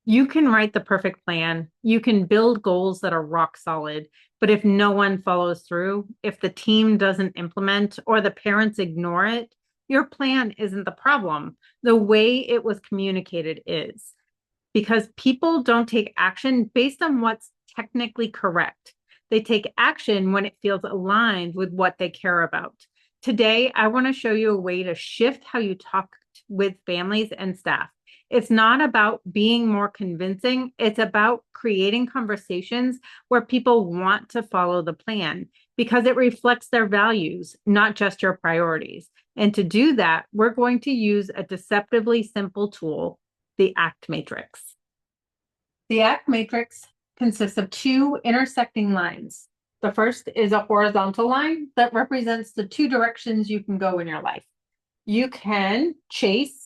You can write the perfect plan. You can build goals that are rock solid. But if no one follows through, if the team doesn't implement or the parents ignore it, your plan isn't the problem. The way it was communicated is because people don't take action based on what's technically correct. They take action when it feels aligned with what they care about. Today, I want to show you a way to shift how you talk with families and staff. It's not about being more convincing. It's about creating conversations where people want to follow the plan because it reflects their values, not just your priorities. And to do that, we're going to use a deceptively simple tool, the ACT matrix. The ACT matrix consists of two intersecting lines. The first is a horizontal line that represents the two directions you can go in your life. You can chase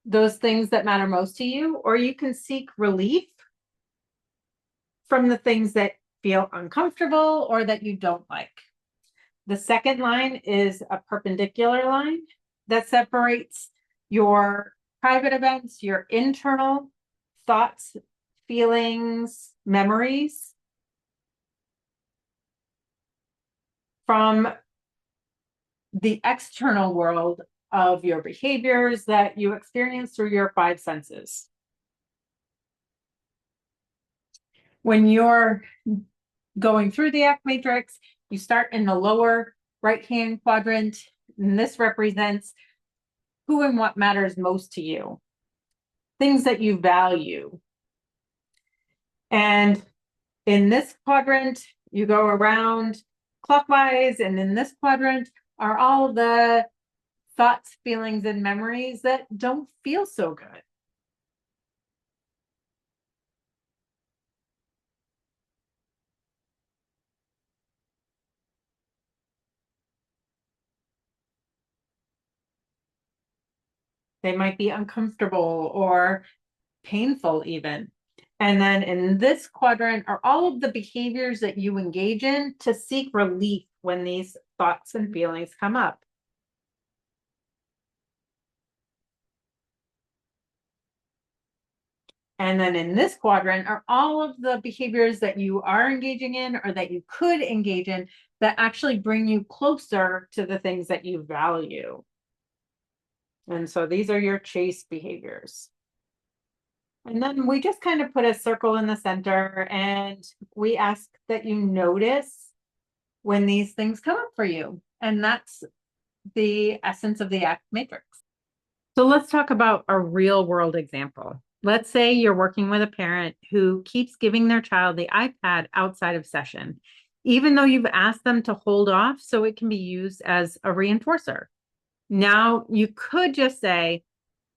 those things that matter most to you, or you can seek relief from the things that feel uncomfortable or that you don't like. The second line is a perpendicular line that separates your private events, your internal thoughts, feelings, memories from the external world of your behaviors that you experience through your five senses. When you're going through the ACT matrix, you start in the lower right-hand quadrant, and this represents who and what matters most to you, things that you value. And in this quadrant, you go around clockwise, and in this quadrant are all the thoughts, feelings, and memories that don't feel so good. They might be uncomfortable or painful even. And then in this quadrant are all of the behaviors that you engage in to seek relief when these thoughts and feelings come up. And then in this quadrant are all of the behaviors that you are engaging in or that you could engage in that actually bring you closer to the things that you value. And so these are your chase behaviors. And then we just kind of put a circle in the center and we ask that you notice when these things come up for you. And that's the essence of the ACT matrix. So let's talk about a real world example. Let's say you're working with a parent who keeps giving their child the iPad outside of session, even though you've asked them to hold off so it can be used as a reinforcer. Now, you could just say,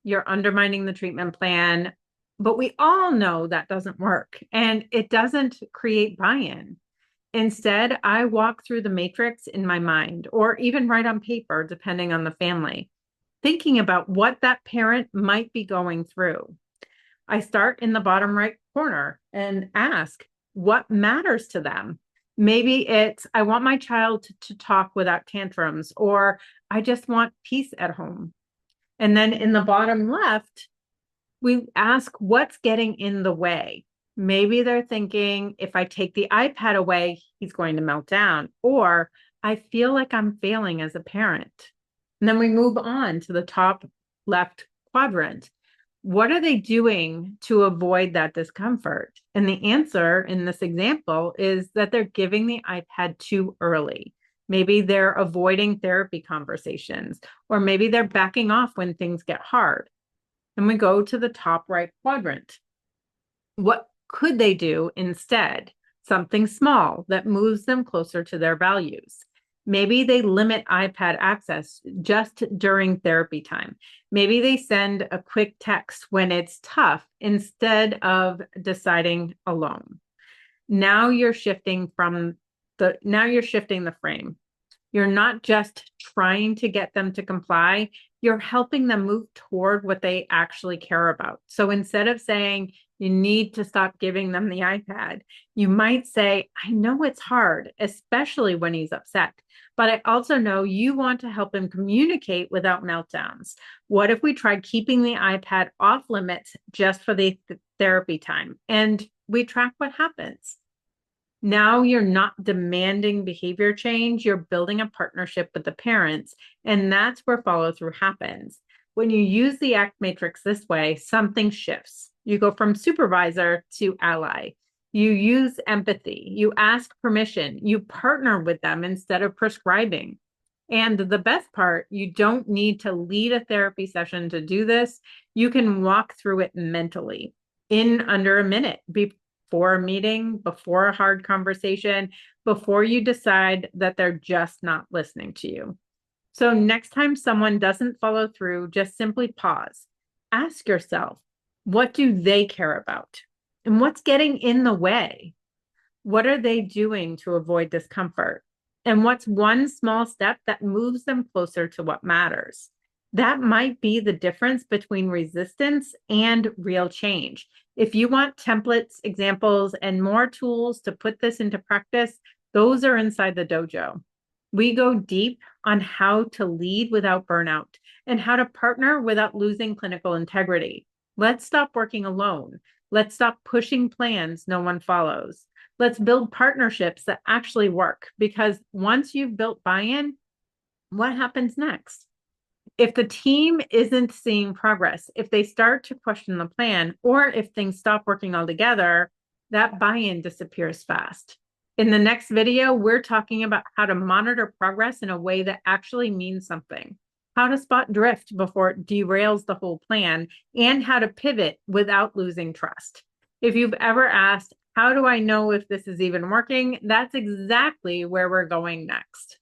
you're undermining the treatment plan, but we all know that doesn't work and it doesn't create buy-in. Instead, I walk through the matrix in my mind or even write on paper, depending on the family, thinking about what that parent might be going through. I start in the bottom right corner and ask what matters to them. Maybe it's, I want my child to talk without tantrums, or I just want peace at home. And then in the bottom left, we ask what's getting in the way. Maybe they're thinking, if I take the iPad away, he's going to melt down, or I feel like I'm failing as a parent. And then we move on to the top left quadrant. What are they doing to avoid that discomfort? And the answer in this example is that they're giving the iPad too early. Maybe they're avoiding therapy conversations, or maybe they're backing off when things get hard. And we go to the top right quadrant. What could they do instead? Something small that moves them closer to their values. Maybe they limit iPad access just during therapy time. Maybe they send a quick text when it's tough instead of deciding alone. Now you're shifting the frame. You're not just trying to get them to comply, you're helping them move toward what they actually care about. So instead of saying, You need to stop giving them the iPad. You might say, I know it's hard, especially when he's upset, but I also know you want to help him communicate without meltdowns. What if we tried keeping the iPad off limits just for the therapy time and we track what happens? Now you're not demanding behavior change, you're building a partnership with the parents, and that's where follow through happens. When you use the ACT matrix this way, something shifts. You go from supervisor to ally. You use empathy, you ask permission, you partner with them instead of prescribing. And the best part, you don't need to lead a therapy session to do this. You can walk through it mentally in under a minute before a meeting, before a hard conversation, before you decide that they're just not listening to you. So, next time someone doesn't follow through, just simply pause. Ask yourself, what do they care about? And what's getting in the way? What are they doing to avoid discomfort? And what's one small step that moves them closer to what matters? That might be the difference between resistance and real change. If you want templates, examples, and more tools to put this into practice, those are inside the dojo. We go deep on how to lead without burnout and how to partner without losing clinical integrity. Let's stop working alone. Let's stop pushing plans no one follows. Let's build partnerships that actually work, because once you've built buy-in, what happens next? If the team isn't seeing progress, if they start to question the plan, or if things stop working altogether, that buy-in disappears fast. In the next video, we're talking about how to monitor progress in a way that actually means something, how to spot drift before it derails the whole plan, and how to pivot without losing trust. If you've ever asked, how do I know if this is even working? That's exactly where we're going next.